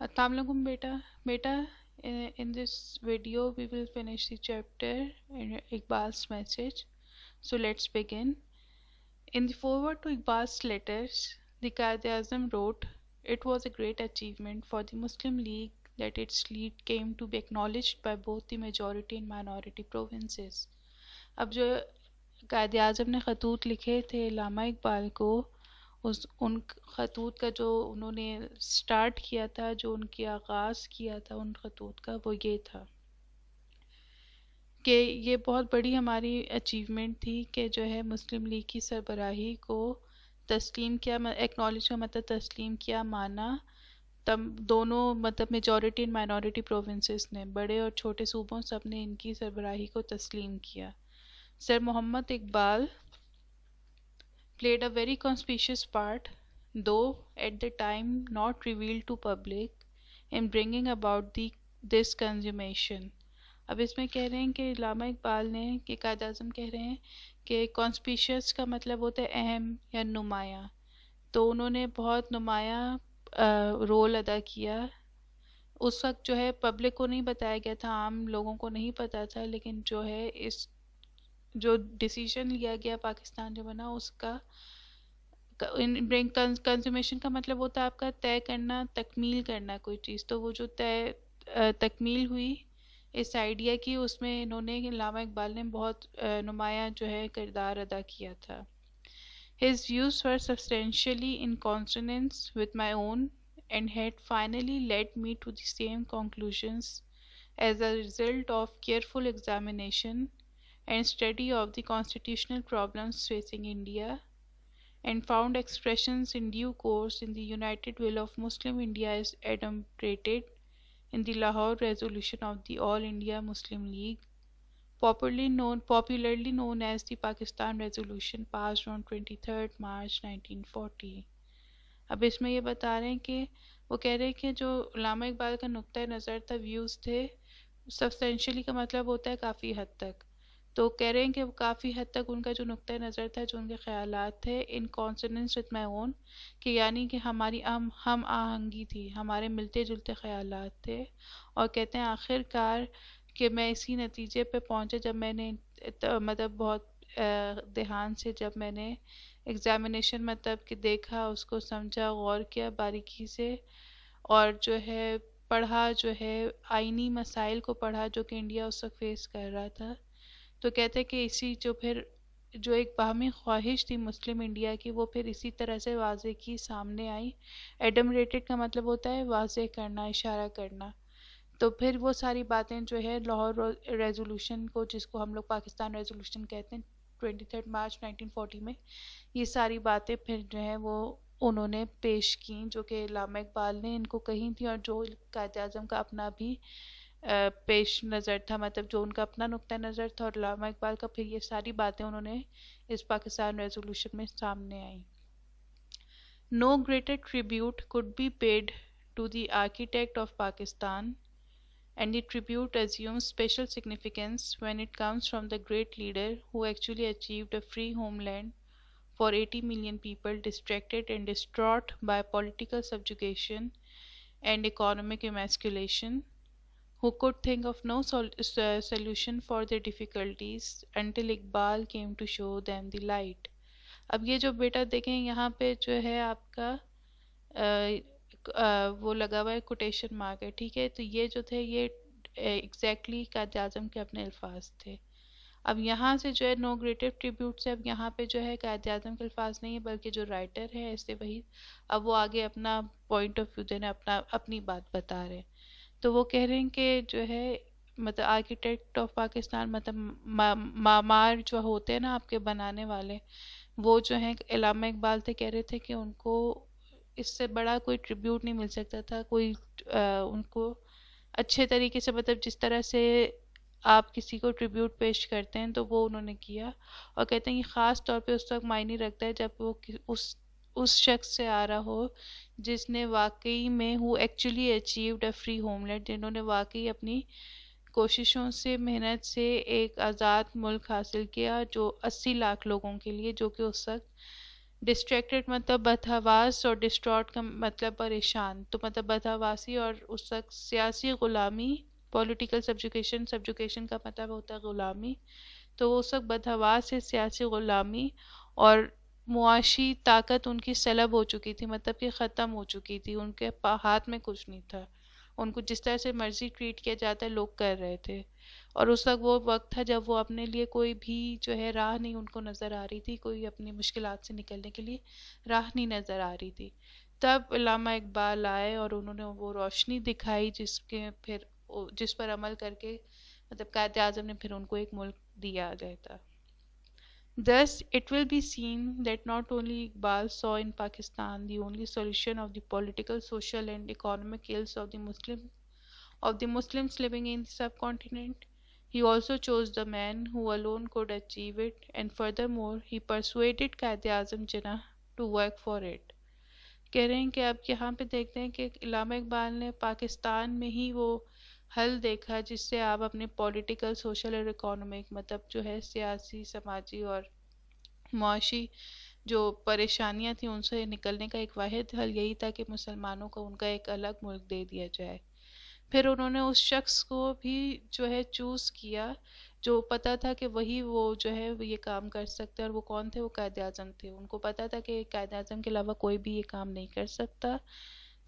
السلام علیکم بیٹا in this video we will finish the chapter in Iqbal's message. So let's begin. In the foreword to Iqbal's letters, the Quaid-e-Azam wrote, "It was a great achievement for the Muslim League that its lead came to be acknowledged by both the majority and minority provinces." اب جو قائد اعظم نے خطوط لکھے تھے علامہ اقبال کو، ان خطوط کا جو انہوں نے سٹارٹ کیا تھا، جو ان کی آغاز کیا تھا ان خطوط کا، وہ یہ تھا کہ یہ بہت بڑی ہماری اچیومنٹ تھی کہ جو ہے مسلم لیگ کی سربراہی کو تسلیم کیا، ایکنالج کا مطلب تسلیم کیا مانا دونوں مطلب میجورٹی اینڈ مائنورٹی پروونسز نے، بڑے اور چھوٹے صوبوں سب نے ان کی سربراہی کو تسلیم کیا۔ سر محمد Iqbal played a very conspicuous part, though at the time not revealed to public, in bringing about this consummation. اب اس میں کہہ رہے ہیں کہ علامہ اقبال نے، کہ قائد اعظم کہہ رہے ہیں کہ کانسپیشیس کا مطلب ہوتا ہے اہم یا نمایاں، تو انہوں نے بہت نمایاں رول ادا کیا۔ اس وقت جو ہے پبلک کو نہیں بتایا گیا تھا، عام لوگوں کو نہیں پتا تھا، لیکن جو ہے اس جو ڈیسیژن لیا گیا پاکستان جو بنا اس کا کنزومیشن کا مطلب ہوتا ہے آپ کا طے کرنا، تکمیل کرنا کوئی چیز، تو وہ جو تکمیل ہوئی اس آئیڈیا کی، اس میں انہوں نے علامہ اقبال نے بہت نمایاں جو ہے کردار ادا کیا تھا۔ His views were substantially in consonance with my own and had finally led me to the same conclusions as a result of careful examination and study of the constitutional problems facing India, and found expressions in due course in the united will of Muslim India as enumerated in the Lahore resolution of the All India Muslim League, popularly known as the Pakistan Resolution, passed on 23rd March 1940. اب اس میں یہ بتا رہے ہیں کہ وہ کہہ رہے ہیں کہ جو علامہ اقبال کا نقطۂ نظر تھا، ویوز تھے، سبسٹینشلی کا مطلب ہوتا ہے کافی حد تک، تو کہہ رہے ہیں کہ کافی حد تک ان کا جو نقطۂ نظر تھا، جو ان کے خیالات تھے، ان کانسوننس وتھ مائی اون، کہ یعنی کہ ہماری ہم آہنگی تھی، ہمارے ملتے جلتے خیالات تھے، اور کہتے ہیں آخر کار کہ میں اسی نتیجے پہ پہنچا جب میں نے مطلب بہت دھیان سے جب میں نے ایگزامینیشن مطلب کہ دیکھا، اس کو سمجھا، غور کیا باریکی سے، اور جو ہے پڑھا، جو ہے آئینی مسائل کو پڑھا جو کہ انڈیا اس وقت فیس کر رہا تھا، تو کہتے کہ اسی جو پھر جو ایک باہمی خواہش تھی مسلم انڈیا کی، وہ پھر اسی طرح سے واضح کی سامنے آئی۔ ایڈمریٹڈ کا مطلب ہوتا ہے واضح کرنا، اشارہ کرنا، تو پھر وہ ساری باتیں جو ہے لاہور ریزولوشن کو، جس کو ہم لوگ پاکستان ریزولوشن کہتے ہیں، 23 مارچ 1940 میں یہ ساری باتیں پھر جو ہے وہ انہوں نے پیش کیں، جو کہ علامہ اقبال نے ان کو کہی تھیں، اور جو قائد اعظم کا اپنا بھی پیش نظر تھا، مطلب جو ان کا اپنا نقطہ نظر تھا، اور علامہ اقبال کا پھر یہ ساری باتیں انہوں نے اس پاکستان ریزولوشن میں سامنے آئیں۔ No greater tribute could be paid to the architect of Pakistan, and the tribute assumes special significance when it comes from the great leader who actually achieved a free homeland for 80 million people distracted and distraught by political subjugation and economic emasculation, who could think of no solution for their difficulties until Iqbal came to show them the light. اب یہ جو بیٹا دیکھیں یہاں پہ جو ہے آپ کا وہ لگا ہوا ہے کوٹیشن مارک ہے، ٹھیک ہے، تو یہ جو تھے یہ ایگزیکٹلی قائد اعظم کے اپنے الفاظ تھے۔ اب یہاں سے جو ہے نو گریٹر ٹریبیوٹ سے اب یہاں پہ جو ہے قائد اعظم کے الفاظ نہیں ہے، بلکہ جو رائٹر ہے ایسے وہی، اب وہ آگے اپنا پوائنٹ آف ویو دینا، اپنی بات بتا رہے ہیں، تو وہ کہہ رہے ہیں کہ جو ہے مطلب آرکیٹیکٹ آف پاکستان، مطلب معمار جو ہوتے ہیں نا آپ کے بنانے والے، وہ جو ہیں علامہ اقبال تھے، کہہ رہے تھے کہ ان کو اس سے بڑا کوئی ٹریبیوٹ نہیں مل سکتا تھا، کوئی ان کو اچھے طریقے سے، مطلب جس طرح سے آپ کسی کو ٹریبیوٹ پیش کرتے ہیں تو وہ انہوں نے کیا، اور کہتے ہیں یہ خاص طور پہ اس وقت معنی رکھتا ہے جب وہ اس شخص سے آ رہا ہو جس نے واقعی میں who actually achieved a free homeland، جنہوں نے واقعی اپنی کوششوں سے، محنت سے ایک آزاد ملک حاصل کیا جو 80 لاکھ لوگوں کے لیے، جو کہ اس وقت ڈسٹریکٹڈ مطلب بدحواس اور ڈسٹراٹ کا مطلب پریشان. تو مطلب بدحواسی اور اس وقت سیاسی غلامی، پولیٹیکل سبجوکیشن، سبجوکیشن کا مطلب ہوتا ہے غلامی. تو وہ اس وقت بدحواس ہے، سیاسی غلامی اور معاشی طاقت ان کی سلب ہو چکی تھی، مطلب کہ ختم ہو چکی تھی. ان کے ہاتھ میں کچھ نہیں تھا، ان کو جس طرح سے مرضی ٹریٹ کیا جاتا ہے لوگ کر رہے تھے. اور اس وقت وہ وقت تھا جب وہ اپنے لیے کوئی بھی جو ہے راہ نہیں ان کو نظر آ رہی تھی، کوئی اپنی مشکلات سے نکلنے کے لیے راہ نہیں نظر آ رہی تھی. تب علامہ اقبال آئے اور انہوں نے وہ روشنی دکھائی جس پر عمل کر کے مطلب قائد اعظم نے پھر ان کو ایک ملک دیا جاتا. Thus, it will be seen that not only Iqbal saw in Pakistan the only solution of the political, social, and economic ills of the Muslims living in the subcontinent, he also chose the man who alone could achieve it, and furthermore, he persuaded Quaid-e-Azam Jinnah to work for it. کہہ رہے ہیں کہ اب یہاں پہ دیکھتے ہیں کہ علامہ اقبال نے پاکستان میں ہی وہ حل دیکھا جس سے آپ اپنے پولیٹیکل، سوشل اور اکانومک مطلب جو ہے سیاسی، سماجی اور معاشی جو پریشانیاں تھیں ان سے نکلنے کا ایک واحد حل یہی تھا کہ مسلمانوں کو ان کا ایک الگ ملک دے دیا جائے. پھر انہوں نے اس شخص کو بھی جو ہے چوز کیا جو پتہ تھا کہ وہی وہ جو ہے یہ کام کر سکتے، اور وہ کون تھے؟ وہ قائد اعظم تھے. ان کو پتہ تھا کہ قائد اعظم کے علاوہ کوئی بھی یہ کام نہیں کر سکتا.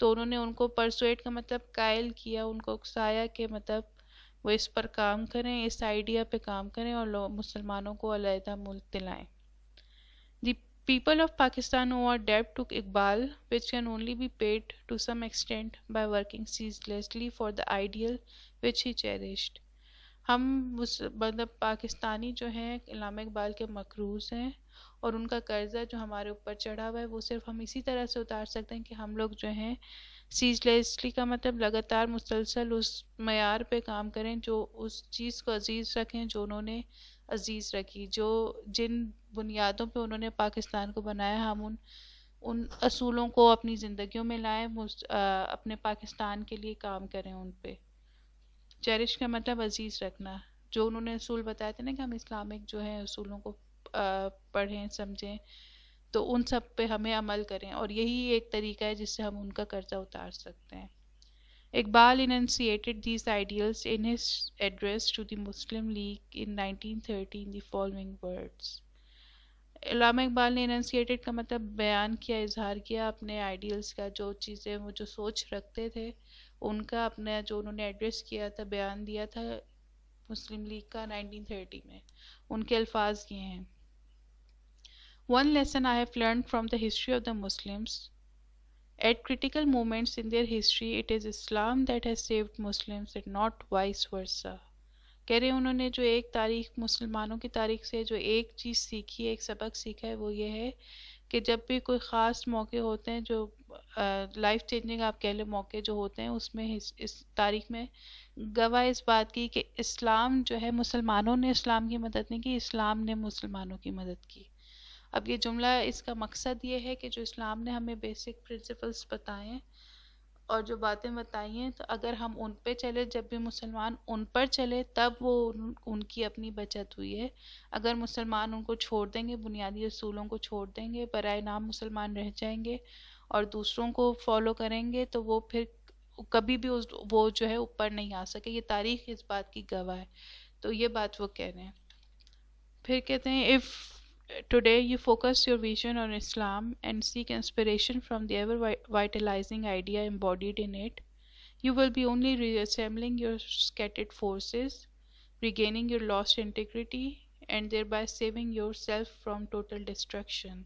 تو انہوں نے ان کو پرسویٹ کا مطلب قائل کیا، ان کو اکسایا کہ مطلب وہ اس پر کام کریں، اس آئیڈیا پہ کام کریں اور مسلمانوں کو علیحدہ ملک دلائیں. The people of Pakistan owe a debt to Iqbal which can only be paid to some extent by working ceaselessly for the ideal which he cherished. ہم مطلب پاکستانی جو ہیں علامہ اقبال کے مقروض ہیں، اور ان کا قرضہ جو ہمارے اوپر چڑھا ہوا ہے وہ صرف ہم اسی طرح سے اتار سکتے ہیں کہ ہم لوگ جو ہیں سیزلیسلی کا مطلب لگاتار مسلسل اس معیار پہ کام کریں جو اس چیز کو عزیز رکھیں جو انہوں نے عزیز رکھی، جن بنیادوں پہ انہوں نے پاکستان کو بنایا، ہم ان اصولوں کو اپنی زندگیوں میں لائیں، اپنے پاکستان کے لیے کام کریں ان پہ. چیرش کا مطلب عزیز رکھنا، جو انہوں نے اصول بتائے تھے نا کہ ہم اسلامک جو ہے اصولوں کو پڑھیں سمجھیں تو ان سب پہ ہمیں عمل کریں، اور یہی ایک طریقہ ہے جس سے ہم ان کا قرضہ اتار سکتے ہیں. Iqbal enunciated these ideals in his address to the Muslim League in 1930 in the following words. علامہ اقبال نے اننسیٹڈ کا مطلب بیان کیا، اظہار کیا اپنے آئیڈیلز کا، جو چیزیں وہ جو سوچ رکھتے تھے ان کا، اپنا جو انہوں نے ایڈریس کیا تھا، بیان دیا تھا مسلم لیگ کا 1930 میں. ان کے الفاظ یہ ہیں: One lesson I have learned from the history of the Muslims. At critical moments in their history, it is Islam that has saved Muslims and not vice versa. کہہ رہے انہوں نے جو ایک تاریخ، مسلمانوں کی تاریخ سے جو ایک چیز سیکھی ہے، ایک سبق سیکھا ہے، وہ یہ ہے کہ جب بھی کوئی خاص موقع ہوتے ہیں جو لائف چینجنگ آپ کہہ لیں موقع جو ہوتے ہیں، اس میں اس تاریخ میں گواہ اس بات کی کہ اسلام جو ہے، مسلمانوں نے اسلام کی مدد نہیں کی، اسلام نے مسلمانوں کی مدد کی. اب یہ جملہ اس کا مقصد یہ ہے کہ جو اسلام نے ہمیں بیسک پرنسپلز بتائے ہیں اور جو باتیں بتائی ہیں، تو اگر ہم ان پہ چلے، جب بھی مسلمان ان پر چلے تب وہ ان کی اپنی بچت ہوئی ہے. اگر مسلمان ان کو چھوڑ دیں گے، بنیادی اصولوں کو چھوڑ دیں گے، برائے نام مسلمان رہ جائیں گے اور دوسروں کو فالو کریں گے، تو وہ پھر کبھی بھی وہ جو ہے اوپر نہیں آ سکے. یہ تاریخ اس بات کی گواہ ہے. تو یہ بات وہ کہہ رہے ہیں. پھر کہتے ہیں if today you focus your vision on Islam and seek inspiration from the ever vitalizing idea embodied in it, you will be only reassembling your scattered forces, regaining your lost integrity, and thereby saving yourself from total destruction.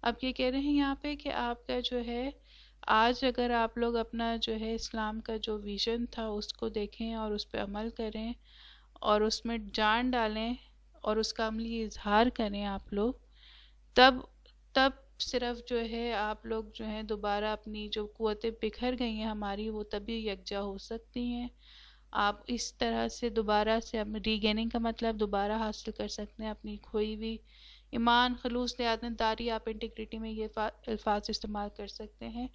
اب یہ کہہ رہے ہیں یہاں پہ کہ آپ کا جو ہے آج اگر آپ لوگ اپنا جو ہے اسلام کا جو ویژن تھا اس کو دیکھیں اور اس پہ عمل کریں اور اس میں جان ڈالیں اور اس کا عملی اظہار کریں آپ لوگ، تب صرف جو ہے آپ لوگ جو ہیں دوبارہ اپنی جو قوتیں بکھر گئی ہیں ہماری، وہ تبھی یکجا ہو سکتی ہیں. آپ اس طرح سے دوبارہ سے ریگیننگ کا مطلب دوبارہ حاصل کر سکتے ہیں اپنی کھوئی ہوئی ایمان، خلوص، دیانتداری، آپ انٹیگریٹی میں یہ الفاظ استعمال کر سکتے ہیں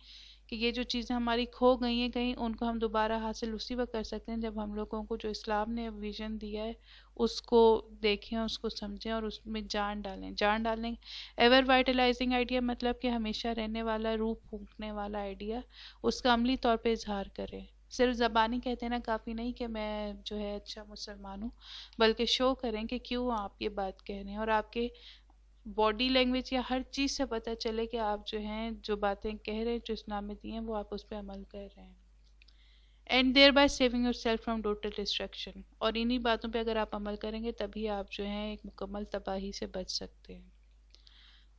کہ یہ جو چیزیں ہماری کھو گئی ہیں کہیں، ان کو ہم دوبارہ حاصل اسی وقت کر سکتے ہیں جب ہم لوگوں کو جو اسلام نے ویژن دیا ہے اس کو دیکھیں، اس کو سمجھیں اور اس میں جان ڈالیں. جان ڈالیں، ایور وائٹلائزنگ آئیڈیا مطلب کہ ہمیشہ رہنے والا، روح پھونکنے والا آئیڈیا، اس کا عملی طور پہ اظہار کریں. صرف زبانی کہتے نا کافی نہیں کہ میں جو ہے اچھا مسلمان ہوں، بلکہ شو کریں کہ کیوں آپ یہ بات کہہ رہے ہیں، اور آپ کے باڈی لینگویج یا ہر چیز سے پتہ چلے کہ آپ جو ہیں جو باتیں کہہ رہے ہیں جو اسلام میں دی ہیں وہ آپ اس پہ عمل کر رہے ہیں. And there by saving your self from total distraction, اور انہی باتوں پہ اگر آپ عمل کریں گے تبھی آپ جو ہیں ایک مکمل تباہی سے بچ سکتے ہیں.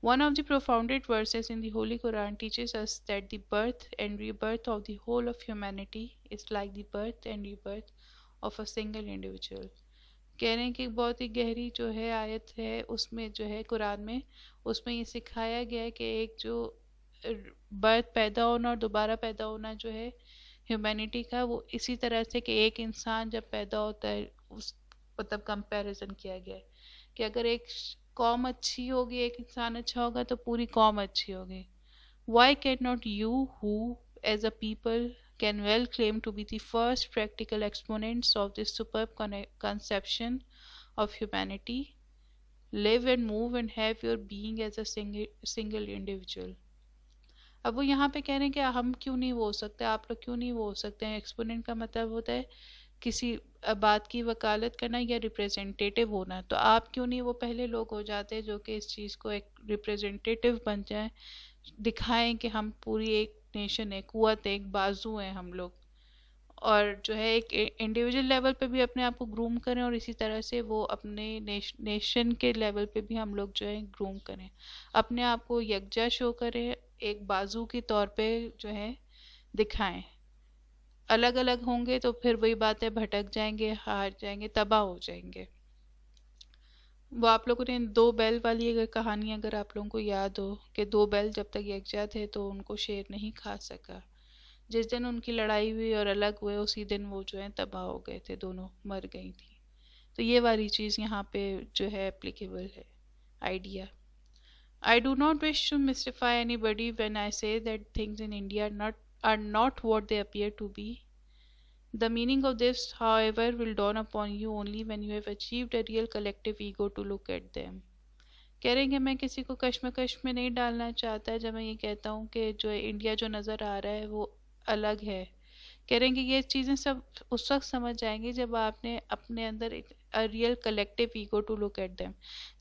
One of the profoundest verses in the Holy Quran teaches us that the birth and rebirth of the whole of humanity is like the birth and rebirth of a single individual. کہہ رہے ہیں کہ بہت ہی گہری جو ہے آیت ہے اس میں جو ہے قرآن میں، اس میں یہ سکھایا گیا ہے کہ ایک جو برتھ پیدا ہونا اور دوبارہ پیدا ہونا جو ہے ہیومینٹی کا، وہ اسی طرح سے کہ ایک انسان جب پیدا ہوتا ہے، اس مطلب کمپیریزن کیا گیا ہے کہ اگر ایک قوم اچھی ہوگی، ایک انسان اچھا ہوگا تو پوری قوم اچھی ہوگی. Why cannot you who as a people can well claim to be the first practical exponents of this superb conception of humanity, live and move and have your being as a single individual. اب وہ یہاں پہ کہہ رہے ہیں کہ ہم کیوں نہیں وہ ہو سکتے، آپ لوگ کیوں نہیں وہ ہو سکتے ہیں. ایکسپوننٹ کا مطلب ہوتا ہے کسی بات کی وکالت کرنا یا ریپریزنٹیٹیو ہونا، تو آپ کیوں نہیں وہ پہلے لوگ ہو جاتے جو کہ اس چیز کو ایک ریپریزنٹیٹیو بن جائیں، دکھائیں کہ ہم پوری ایک نیشن ہے، قوت، ایک بازو ہیں ہم لوگ، اور جو ہے ایک انڈیویجول لیول پہ بھی اپنے آپ کو گروم کریں اور اسی طرح سے وہ اپنے نیشن کے لیول پہ بھی ہم لوگ جو ہے گروم کریں، اپنے آپ کو یکجا شو کریں، ایک بازو کے طور پہ جو ہے دکھائیں. الگ الگ ہوں گے تو پھر وہی باتیں بھٹک جائیں گے، ہار جائیں گے، تباہ ہو جائیں گے. وہ آپ لوگوں نے دو بیل والی اگر کہانی اگر آپ لوگوں کو یاد ہو کہ دو بیل جب تک یکجا تھے تو ان کو شیر نہیں کھا سکا، جس دن ان کی لڑائی ہوئی اور الگ ہوئے اسی دن وہ جو ہیں تباہ ہو گئے تھے، دونوں مر گئی تھیں. تو یہ والی چیز یہاں پہ جو ہے اپلیکیبل ہے idea. I do not wish to mystify anybody when I say that things in India are not what they appear to be. The meaning of this, however, will dawn upon you only when you have achieved a real collective ego to look at them. کہہ رہے ہیں کہ میں کسی کو کشمکش میں نہیں ڈالنا چاہتا جب میں یہ کہتا ہوں کہ جو انڈیا جو نظر آ رہا ہے وہ الگ ہے. کہہ رہے ہیں کہ یہ چیزیں سب اس وقت سمجھ جائیں گے جب آپ نے اپنے اندر real collective ego to look at them,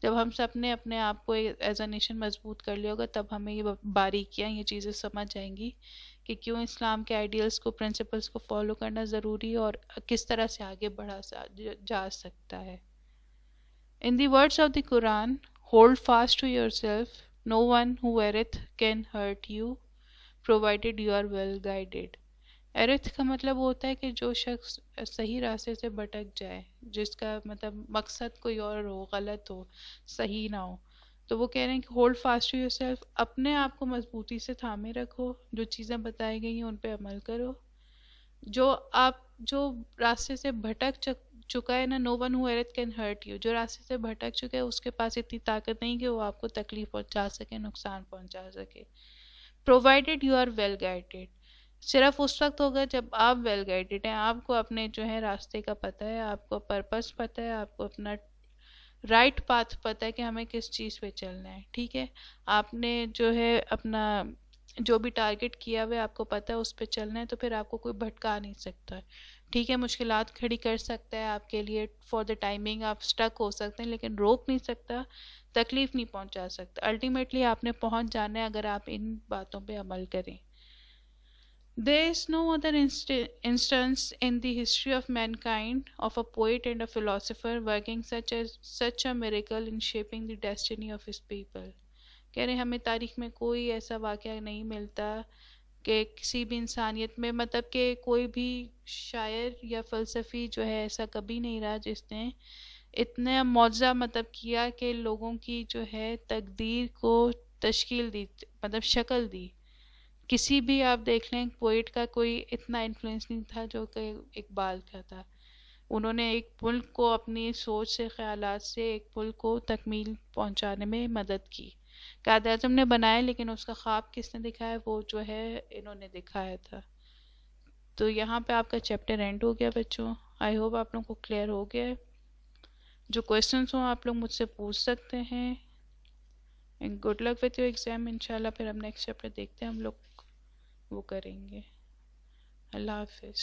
جب ہم سب نے اپنے آپ کو ایز اے نیشن مضبوط کر لیا ہوگا تب ہمیں یہ باریکیاں، یہ چیزیں سمجھ جائیں گی کہ کیوں اسلام کے آئیڈیلز کو، پرنسپلز کو فالو کرنا ضروری ہے اور کس طرح سے آگے بڑھا جا سکتا ہے. In the words of the Quran, hold fast to yourself, no one who erreth can hurt you, provided you are well guided. ایرتھ کا مطلب ہوتا ہے کہ جو شخص صحیح راستے سے بھٹک جائے، جس کا مطلب مقصد کوئی اور ہو، غلط ہو، صحیح نہ ہو، تو وہ کہہ رہے ہیں کہ hold fast to yourself, اپنے آپ کو مضبوطی سے تھامے رکھو، جو چیزیں بتائی گئی ہیں ان پہ عمل کرو. جو راستے سے بھٹک چکا ہے نا، no one who earth can hurt you, جو راستے سے بھٹک چکے اس کے پاس اتنی طاقت نہیں کہ وہ آپ کو تکلیف پہنچا سکے، نقصان پہنچا سکے. Provided you are well guided, صرف اس وقت ہوگا جب آپ ویل گائیڈڈ ہیں، آپ کو اپنے جو ہے راستے کا پتہ ہے، آپ کو پرپس پتہ ہے، آپ کو اپنا رائٹ پاتھ پتہ ہے کہ ہمیں کس چیز پہ چلنا ہے. ٹھیک ہے، آپ نے جو ہے اپنا جو بھی ٹارگٹ کیا ہوا آپ کو پتہ ہے اس پہ چلنا ہے، تو پھر آپ کو کوئی بھٹکا نہیں سکتا. ٹھیک ہے، مشکلات کھڑی کر سکتا ہے آپ کے لیے، فار دا ٹائمنگ آپ اسٹک ہو سکتے ہیں، لیکن روک نہیں سکتا، تکلیف نہیں پہنچا سکتا. الٹیمیٹلی آپ نے پہنچ جانا ہے اگر آپ ان باتوں پہ عمل کریں. There is no other instance in the history of mankind of a poet and a philosopher working such a miracle in shaping the destiny of his people. کہہ رہے ہمیں تاریخ میں کوئی ایسا واقعہ نہیں ملتا کہ کسی بھی انسانیت میں، مطلب کہ کوئی بھی شاعر یا فلسفی جو ہے ایسا کبھی نہیں رہا جس نے اتنا معجزہ مطلب کیا کہ لوگوں کی جو ہے تقدیر کو تشکیل دی، مطلب شکل دی. کسی بھی آپ دیکھ لیں پوئٹ کا کوئی اتنا انفلوئنس نہیں تھا جو کہ اقبال کا تھا. انہوں نے ایک ملک کو اپنی سوچ سے، خیالات سے ایک ملک کو تکمیل پہنچانے میں مدد کی. قائد اعظم نے بنایا لیکن اس کا خواب کس نے دکھایا؟ وہ جو ہے انہوں نے دکھایا تھا. تو یہاں پہ آپ کا چیپٹر اینڈ ہو گیا بچوں. آئی ہوپ آپ لوگوں کو کلیئر ہو گیا ہے. جو کویسچنس ہوں آپ لوگ مجھ سے پوچھ سکتے ہیں. Good luck with your exam انشاءاللہ. پھر ہم نیکسٹ چیپٹر دیکھتے ہیں ہم لوگ وہ کریں گے. اللہ حافظ.